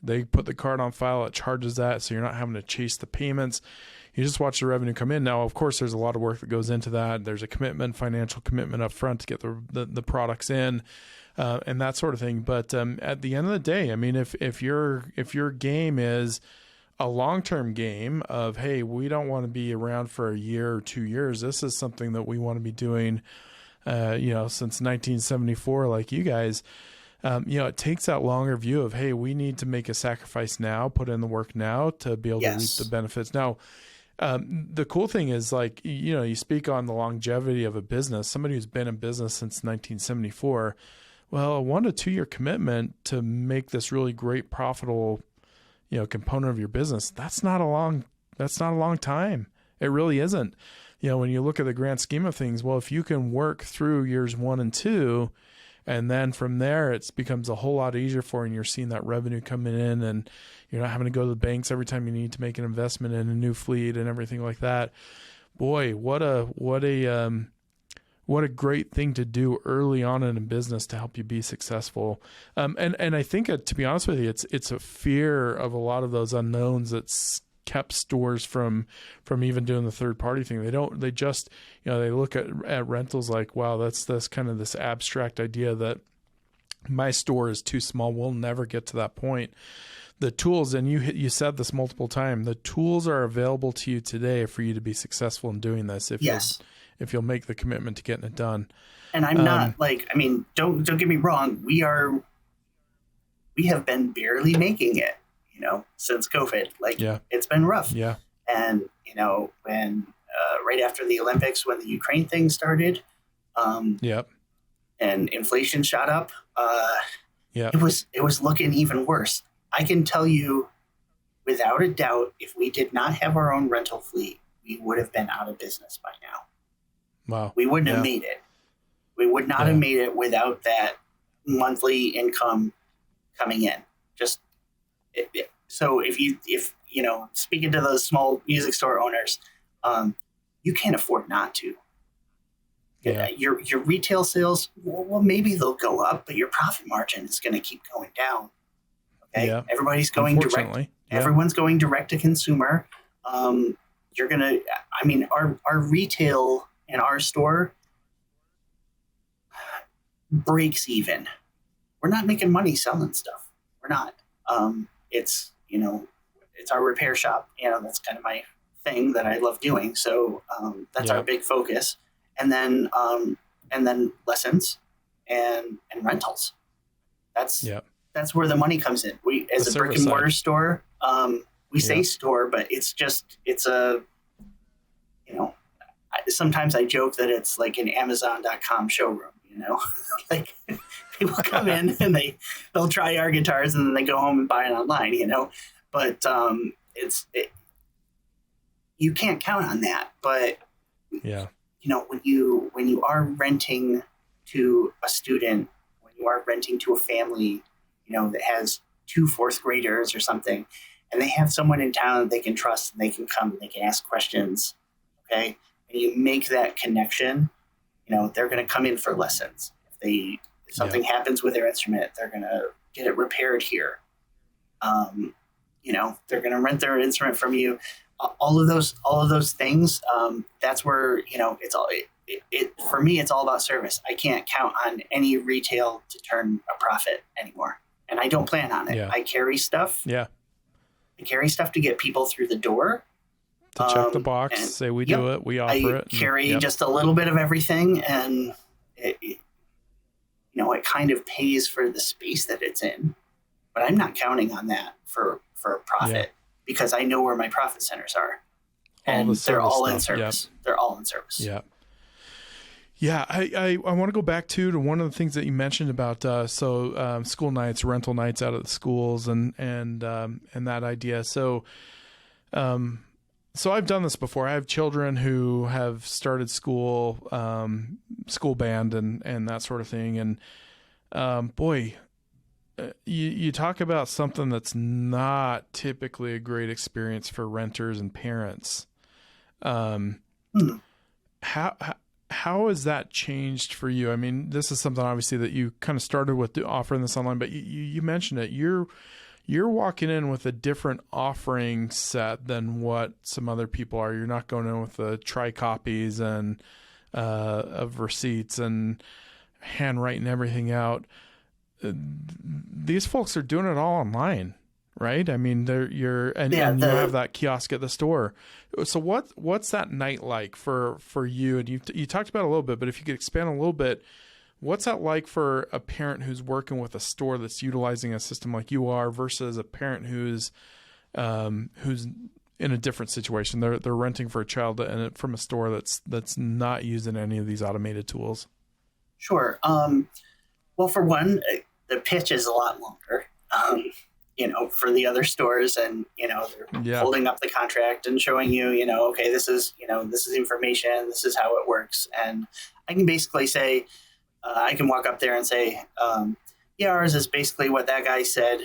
They put the card on file, it charges that, so you're not having to chase the payments. You just watch the revenue come in. Now, of course, there's a lot of work that goes into that. There's a financial commitment up front to get the products in, and that sort of thing. But at the end of the day, I mean, if your game is a long-term game of, hey, we don't want to be around for a year or 2 years. This is something that we want to be doing, since 1974, like you guys. It takes that longer view of, hey, we need to make a sacrifice now, put in the work now to be able to reap the benefits. Now, the cool thing is, like, you speak on the longevity of a business, somebody who's been in business since 1974. Well, a 1 to 2 year commitment to make this really great, profitable, component of your business, that's not a long time. It really isn't. When you look at the grand scheme of things, well, if you can work through years 1 and 2, and then from there, it becomes a whole lot easier for you, and you're seeing that revenue coming in, and you're not having to go to the banks every time you need to make an investment in a new fleet and everything like that. Boy, what a great thing to do early on in a business to help you be successful. And I think, to be honest with you, it's a fear of a lot of those unknowns that's kept stores from even doing the third party thing. They just they look at rentals like, wow, that's kind of this abstract idea that my store is too small, we'll never get to that point. The tools, and you said this multiple times, the tools are available to you today for you to be successful in doing this if you'll make the commitment to getting it done. And I'm not don't get me wrong, we have been barely making it, since COVID. It's been rough. Yeah. And, when right after the Olympics, when the Ukraine thing started, and inflation shot up, it was looking even worse. I can tell you without a doubt, if we did not have our own rental fleet, we would have been out of business by now. Wow. We wouldn't have made it. We would not have made it without that monthly income coming in. So if speaking to those small music store owners, you can't afford not to. Yeah. Your retail sales, well, maybe they'll go up, but your profit margin is going to keep going down. Okay. Yeah. Everybody's going direct. Yeah. Everyone's going direct to consumer. Our retail in our store breaks even. We're not making money selling stuff. We're not. It's our repair shop. That's kind of my thing that I love doing. So that's our big focus. And then lessons and rentals. That's where the money comes in. We, as a brick and mortar store, we say store, but it's a, sometimes I joke that it's like an Amazon.com showroom, like people come in and they'll try our guitars and then they go home and buy it online, but you can't count on that. But when you are renting to a student, when you are renting to a family, that has 2 4th graders or something, and they have someone in town that they can trust and they can come and they can ask questions. Okay. And you make that connection, they're going to come in for lessons. If something happens with their instrument, they're going to get it repaired here. They're going to rent their instrument from you. All of those things. That's where, it's all, for me, it's all about service. I can't count on any retail to turn a profit anymore. And I don't plan on it. Yeah. I carry stuff. Yeah. I carry stuff to get people through the door. To check the box, say we do it, we offer it. I carry just a little bit of everything, and it kind of pays for the space that it's in. But I'm not counting on that for a profit because I know where my profit centers are, and they're all in service. They're all in service. Yeah. Yeah, I want to go back to one of the things that you mentioned about school nights, rental nights out at the schools, and that idea. So I've done this before. I have children who have started school band and that sort of thing. And you talk about something that's not typically a great experience for renters and parents. How has that changed for you? I mean, this is something obviously that you kind of started with offering this online, but you mentioned it. You're walking in with a different offering set than what some other people are. You're not going in with the try copies and of receipts and handwriting everything out. These folks are doing it all online, right? I mean, you have that kiosk at the store. So what's that night like for you? And you talked about it a little bit, but if you could expand a little bit. What's that like for a parent who's working with a store that's utilizing a system like you are versus a parent who's in a different situation? They're renting for a child and from a store that's not using any of these automated tools. Sure. Well, for one, the pitch is a lot longer. For the other stores, and they're holding up the contract and showing you, okay, this is information, this is how it works, and I can basically say. I can walk up there and say, ours is basically what that guy said,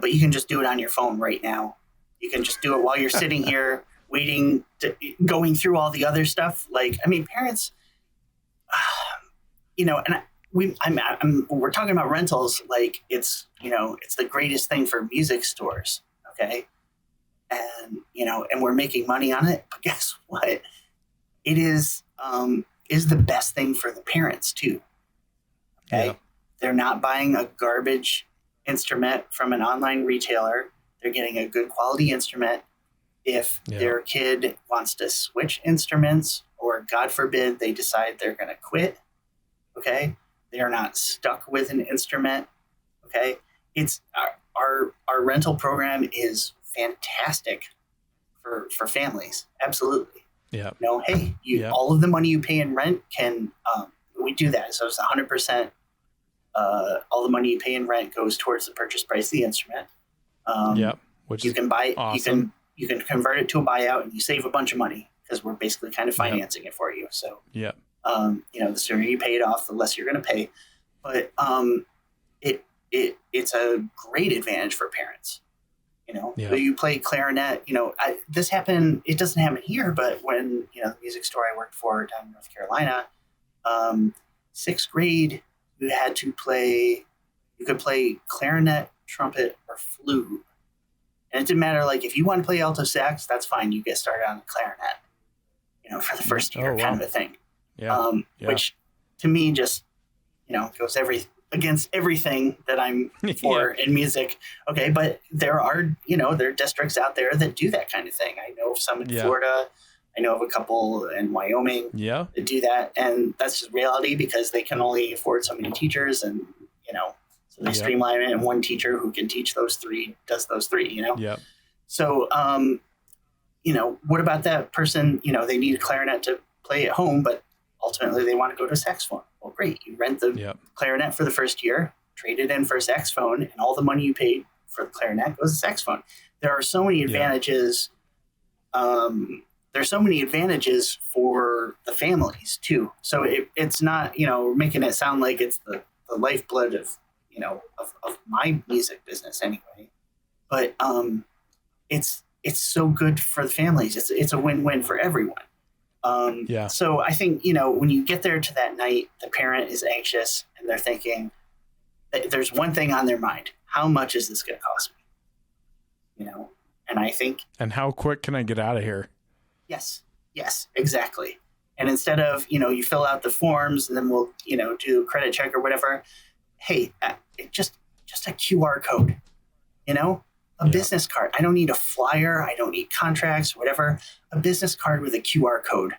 but you can just do it on your phone right now. You can just do it while you're sitting here going through all the other stuff. Like, I mean, parents, and we're talking about rentals like it's the greatest thing for music stores, okay? And, and we're making money on it, but guess what? It is the best thing for the parents too. Okay. Yeah. They're not buying a garbage instrument from an online retailer. They're getting a good quality instrument. If their kid wants to switch instruments, or God forbid, they decide they're going to quit. Okay. They are not stuck with an instrument. Okay. It's our rental program is fantastic for families. Absolutely. Yeah. All of the money you pay in rent we do that. So it's 100%. All the money you pay in rent goes towards the purchase price of the instrument. Which you can buy. Awesome. You can convert it to a buyout, and you save a bunch of money because we're basically kind of financing it for you. So the sooner you pay it off, the less you're going to pay. But it's a great advantage for parents. So you play clarinet, this happened, it doesn't happen here, but when, the music store I worked for down in North Carolina, 6th grade, you could play clarinet, trumpet, or flute. And it didn't matter, like, if you want to play alto sax, that's fine. You get started on the clarinet, for the first year kind of a thing. Which to me just, goes against everything that I'm for in music. Okay. But there are, there are districts out there that do that kind of thing. I know of some in Florida. I know of a couple in Wyoming that do that. And that's just reality because they can only afford so many teachers and, so they streamline it, and one teacher who can teach those three does those three, So, what about that person? They need a clarinet to play at home, but ultimately they want to go to saxophone. Well, great. You rent the clarinet for the first year, trade it in for a saxophone, and all the money you paid for the clarinet goes to saxophone. There are so many advantages. There's so many advantages for the families too. So it's not, making it sound like it's the lifeblood of my music business anyway. But it's so good for the families. It's a win-win for everyone. So I think, when you get there to that night, the parent is anxious and they're thinking, there's one thing on their mind. How much is this going to cost me? And I think. And how quick can I get out of here? Yes, exactly. And instead of, you fill out the forms and then we'll, do a credit check or whatever. Hey, just a QR code, a business card. I don't need a flyer. I don't need contracts, whatever. A business card with a QR code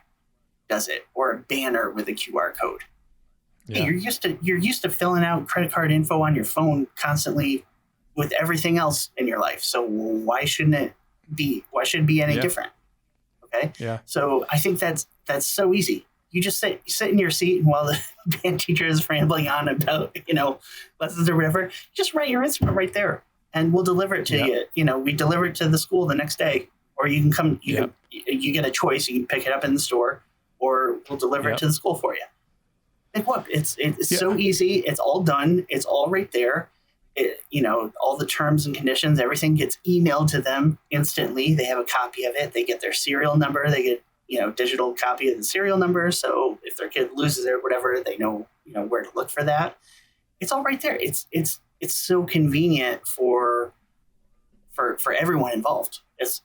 does it, or a banner with a QR code. Yeah. Hey, you're used to filling out credit card info on your phone constantly with everything else in your life. So why should it be any different? Okay. Yeah. So I think that's so easy. You just sit in your seat, and while the band teacher is rambling on about, lessons or whatever, just write your instrument right there and we'll deliver it to you. We deliver it to the school the next day, or you can come, you get a choice. You can pick it up in the store, or we'll deliver it to the school for you. Like what? It's so easy. It's all done. It's all right there. All the terms and conditions, everything gets emailed to them instantly. They have a copy of it. They get their serial number. They get, digital copy of the serial number. So if their kid loses it or whatever, they know, where to look for that. It's all right there. It's so convenient for everyone involved. It's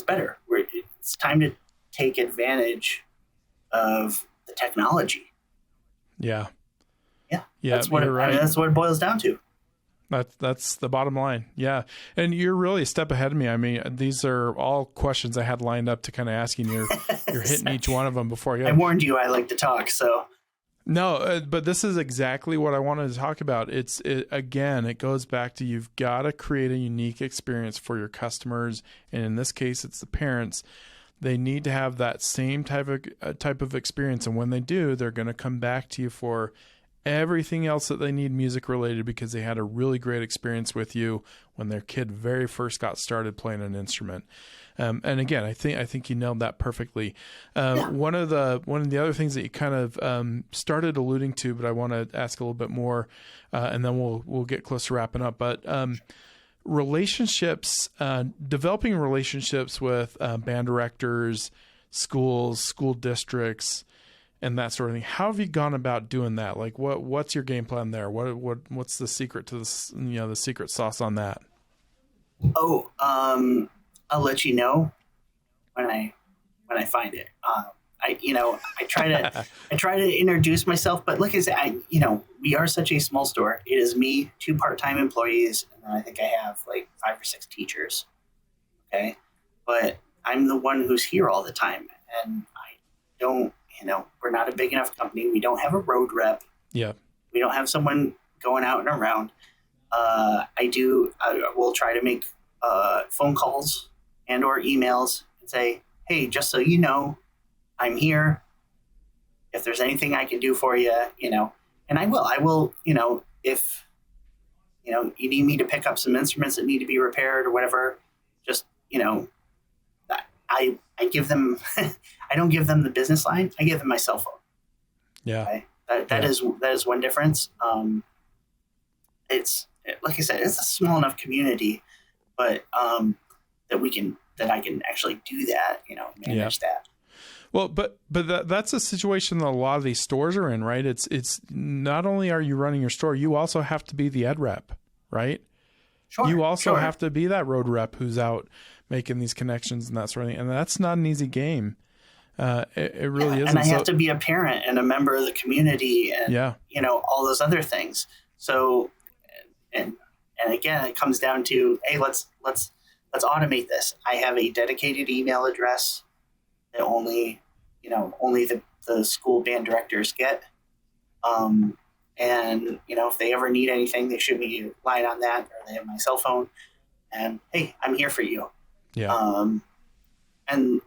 better. It's time to take advantage of the technology. Yeah. That's what you're right. That's what it boils down to. That's the bottom line. Yeah. And you're really a step ahead of me. I mean, these are all questions I had lined up to kind of ask you, and you're hitting each one of them before you. I warned you I like to talk, so. No, but this is exactly what I wanted to talk about. Again, it goes back to, you've got to create a unique experience for your customers. And in this case, it's the parents. They need to have that same type of experience. And when they do, they're going to come back to you for everything else that they need music related, because they had a really great experience with you when their kid very first got started playing an instrument. And again, I think you nailed that perfectly. One of the other things that you kind of started alluding to, but I want to ask a little bit more, and then we'll get close to wrapping up. But relationships, developing relationships with band directors, schools, school districts, and that sort of thing. How have you gone about doing that? Like, what's your game plan there? What's the secret to this? The secret sauce on that? Oh, I'll let you know when I find it. I try to introduce myself, but like I said, we are such a small store. It is me, 2 part-time employees, and then I think I have like 5 or 6 teachers. Okay, but I'm the one who's here all the time, and I don't. We're not a big enough company. We don't have a road rep. Yeah. We don't have someone going out and around. I will try to make phone calls and or emails and say, hey, just so you know, I'm here. If there's anything I can do for you, and I will, if, you need me to pick up some instruments that need to be repaired or whatever, just, I give them, I don't give them the business line. I give them my cell phone. Yeah. Okay? That is one difference. It's, like I said, it's a small enough community, but that I can actually do that, manage that. Well, but that's a situation that a lot of these stores are in, right? It's not only are you running your store, you also have to be the ed rep, right? Sure. You also have to be that road rep who's out making these connections and that sort of thing. And that's not an easy game. It really isn't. And I have to be a parent and a member of the community and, all those other things. So, and again, it comes down to, hey, let's automate this. I have a dedicated email address that only the school band directors get. And if they ever need anything, they shoot me a line on that, or they have my cell phone. And hey, I'm here for you. Yeah. And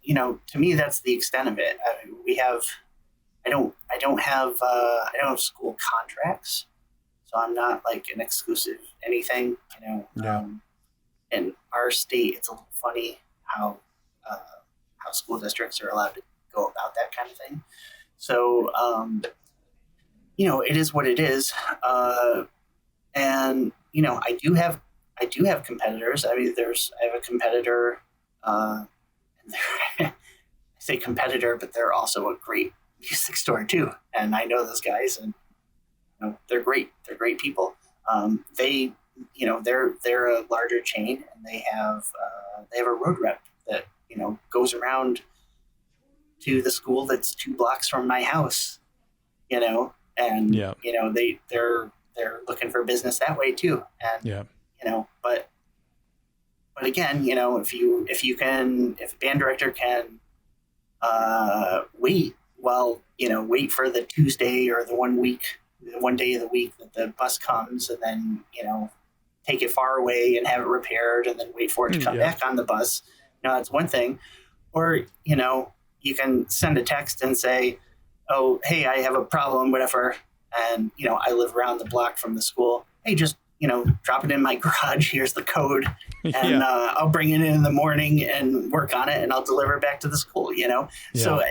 to me, that's the extent of it. I don't have school contracts, so I'm not like an exclusive anything. Yeah. In our state, it's a little funny how school districts are allowed to go about that kind of thing. So it is what it is. And I do have competitors. I mean, I have a competitor. I say competitor, but they're also a great music store too. And I know those guys, and they're great. They're great people. They're a larger chain, and they have a road rep that goes around to the school that's 2 blocks from my house. And they're looking for business that way too. And but again, if a band director can wait for the Tuesday or the 1 day of the week that the bus comes, and then take it far away and have it repaired, and then wait for it to come back on the bus, that's one thing. Or you can send a text and say, oh, hey, I have a problem, whatever, and I live around the block from the school. Hey, just drop it in my garage. Here's the code, and I'll bring it in the morning and work on it, and I'll deliver it back to the school. So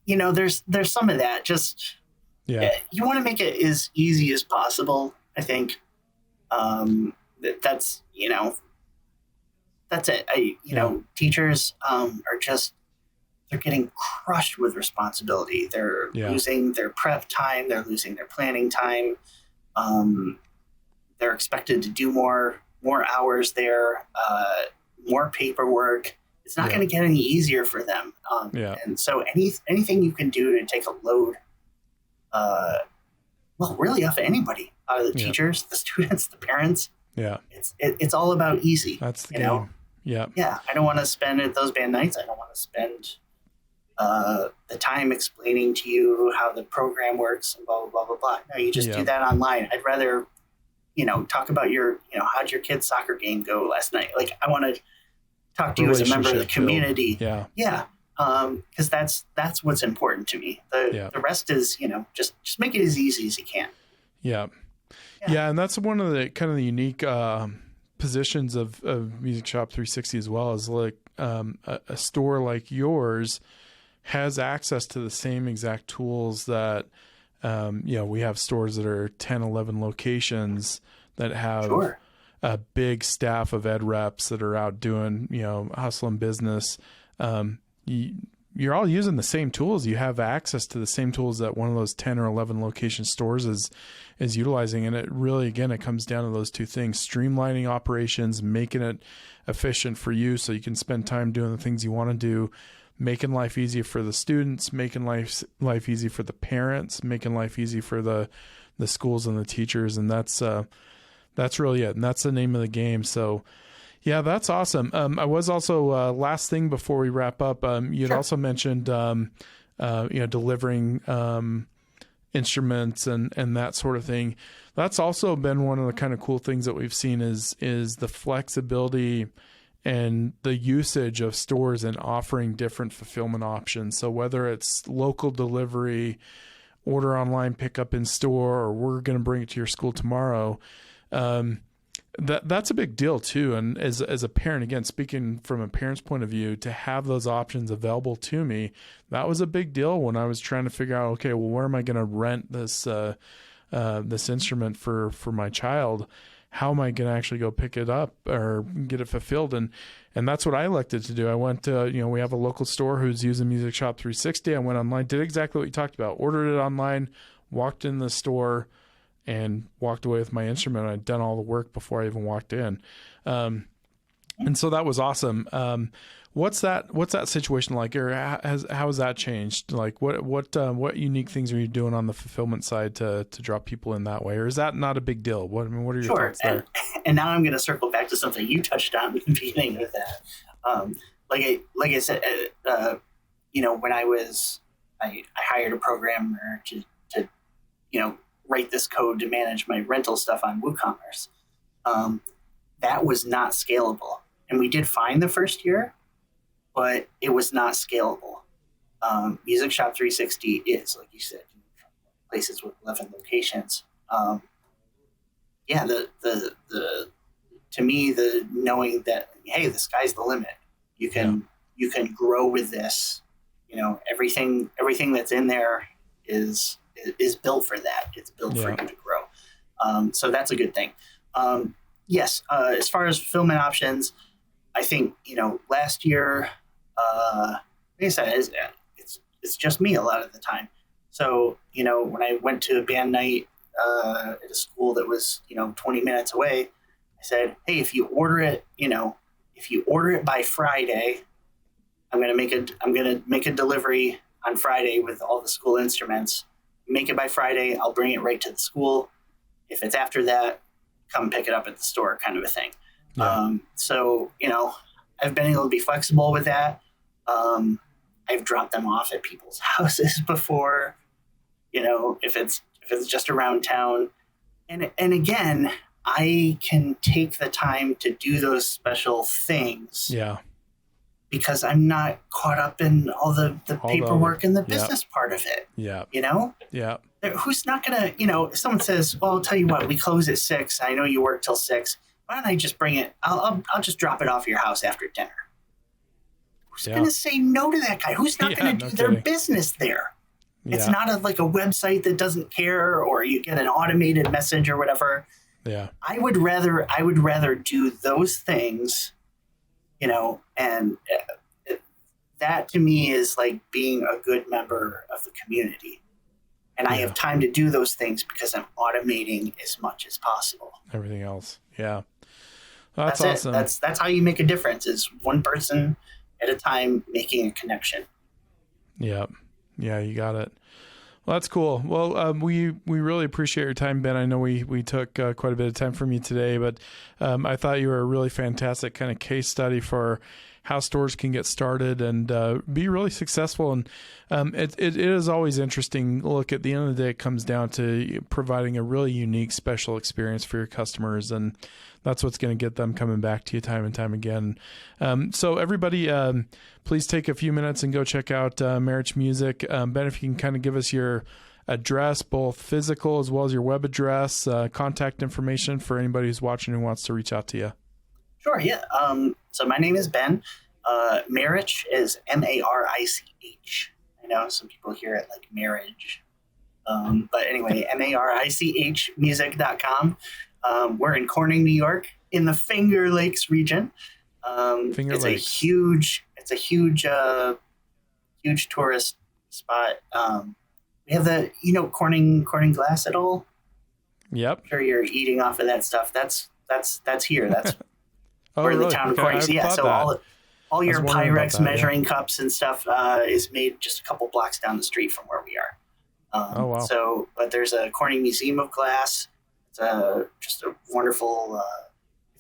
there's some of that. Just you want to make it as easy as possible. I think that's it. Teachers are just, they're getting crushed with responsibility. They're losing their prep time. They're losing their planning time. They're expected to do more hours there, more paperwork. It's not going to get any easier for them. And so anything you can do to take a load, really off of anybody, out of the teachers, the students, the parents. Yeah. It's all about easy. That's the game. Yeah. Yeah. I don't want to spend those band nights. I don't want to spend the time explaining to you how the program works and blah, blah, blah, blah, blah. No, you just do that online. I'd rather, talk about how'd your kid's soccer game go last night? Like, I want to talk to you as a member of the community. Yeah. Because that's what's important to me. The rest is, just make it as easy as you can. Yeah. And that's one of the kind of the unique positions of Music Shop 360 as well, is like a store like yours has access to the same exact tools that we have stores that are 10, 11 locations that have a big staff of ed reps that are out doing, hustle and business. You're all using the same tools. You have access to the same tools that one of those 10 or 11 location stores is utilizing. And it really, again, it comes down to those two things: streamlining operations, making it efficient for you so you can spend time doing the things you want to do, making life easy for the students, making life easy for the parents, making life easy for the schools and the teachers. And that's really it. And that's the name of the game. So yeah, that's awesome. I was also, last thing before we wrap up, you'd also mentioned, delivering instruments and that sort of thing. That's also been one of the kind of cool things that we've seen is the flexibility and the usage of stores and offering different fulfillment options. So whether it's local delivery, order online, pick up in store, or we're going to bring it to your school tomorrow, that's a big deal too. And as a parent, again, speaking from a parent's point of view, to have those options available to me, that was a big deal when I was trying to figure out, okay, well, where am I going to rent this instrument for my child? How am I going to actually go pick it up or get it fulfilled? And that's what I elected to do. I went to, we have a local store who's using Music Shop 360. I went online, did exactly what you talked about, ordered it online, walked in the store, and walked away with my instrument. I'd done all the work before I even walked in. And so that was awesome. What's that situation like, or how has that changed? Like what unique things are you doing on the fulfillment side to draw people in that way? Or is that not a big deal? What are your thoughts there? And now I'm going to circle back to something you touched on in the beginning with that. Like I said, when I hired a programmer to write this code to manage my rental stuff on WooCommerce. That was not scalable. And we did fine the first year, but it was not scalable. Music Shop 360 is, like you said, places with 11 locations. To me, the knowing that, hey, the sky's the limit. You can grow with this. Everything that's in there is built for that. It's built for you to grow. So that's a good thing. Yes. As far as fulfillment options, I think, last year, like I said, it's just me a lot of the time. So, when I went to a band night at a school that was, 20 minutes away, I said, hey, if you order it by Friday, I'm going to make a delivery on Friday with all the school instruments. Make it by Friday. I'll bring it right to the school. If it's after that, come pick it up at the store, kind of a thing. Yeah. So, I've been able to be flexible with that. I've dropped them off at people's houses before, if it's just around town. And again, I can take the time to do those special things. Yeah. Because I'm not caught up in all the paperwork and the business part of it. Yeah. Yeah. Who's not going to, if someone says, well, I'll tell you what, we close at 6. I know you work till 6. Why don't I just bring it? I'll just drop it off at your house after dinner. Who's going to say no to that guy? Who's not going to do their business there? Yeah. It's not a website that doesn't care, or you get an automated message or whatever. Yeah. I would rather do those things, and that to me is like being a good member of the community. And I have time to do those things because I'm automating as much as possible. Everything else. Yeah. Well, that's awesome. That's how you make a difference, is one person at a time making a connection. Yeah. Yeah, you got it. Well, that's cool. Well, we really appreciate your time, Ben. I know we took quite a bit of time from you today, but I thought you were a really fantastic kind of case study for how stores can get started and be really successful. And it is always interesting. Look, at the end of the day, it comes down to providing a really unique, special experience for your customers, and that's what's going to get them coming back to you time and time again. So everybody, please take a few minutes and go check out Marich Music. Ben, if you can kind of give us your address, both physical as well as your web address, contact information for anybody who's watching and wants to reach out to you. Sure, yeah. So my name is Ben. Marich is Marich. I know some people hear it like marriage. But anyway, Marich music.com. We're in Corning, New York, in the Finger Lakes region. It's a huge tourist spot. We have the, Corning glass at all? Yep. I'm sure you're eating off of that stuff. That's here. That's we're in the town of Corning. So yeah, so all your Pyrex measuring cups and stuff is made just a couple blocks down the street from where we are. Wow. So, but there's a Corning Museum of Glass. It's just a wonderful.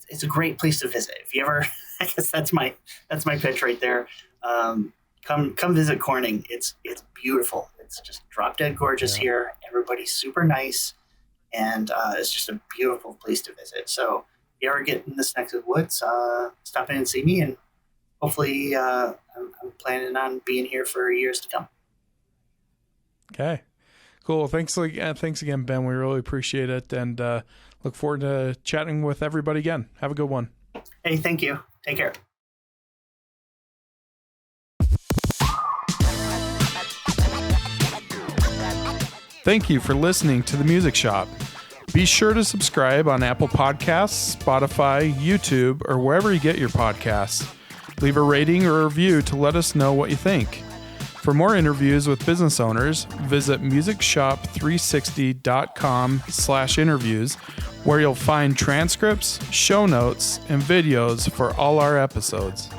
It's a great place to visit. If you ever, I guess that's my pitch right there. Come visit Corning. It's beautiful. It's just drop dead gorgeous here. Everybody's super nice, and it's just a beautiful place to visit. So if you ever get in this neck of the woods, stop in and see me, and hopefully I'm planning on being here for years to come. Okay. Cool. Thanks again, Ben. We really appreciate it, and look forward to chatting with everybody again. Have a good one. Hey, thank you. Take care. Thank you for listening to The Music Shop. Be sure to subscribe on Apple Podcasts, Spotify, YouTube, or wherever you get your podcasts. Leave a rating or a review to let us know what you think. For more interviews with business owners, visit musicshop360.com/interviews, where you'll find transcripts, show notes, and videos for all our episodes.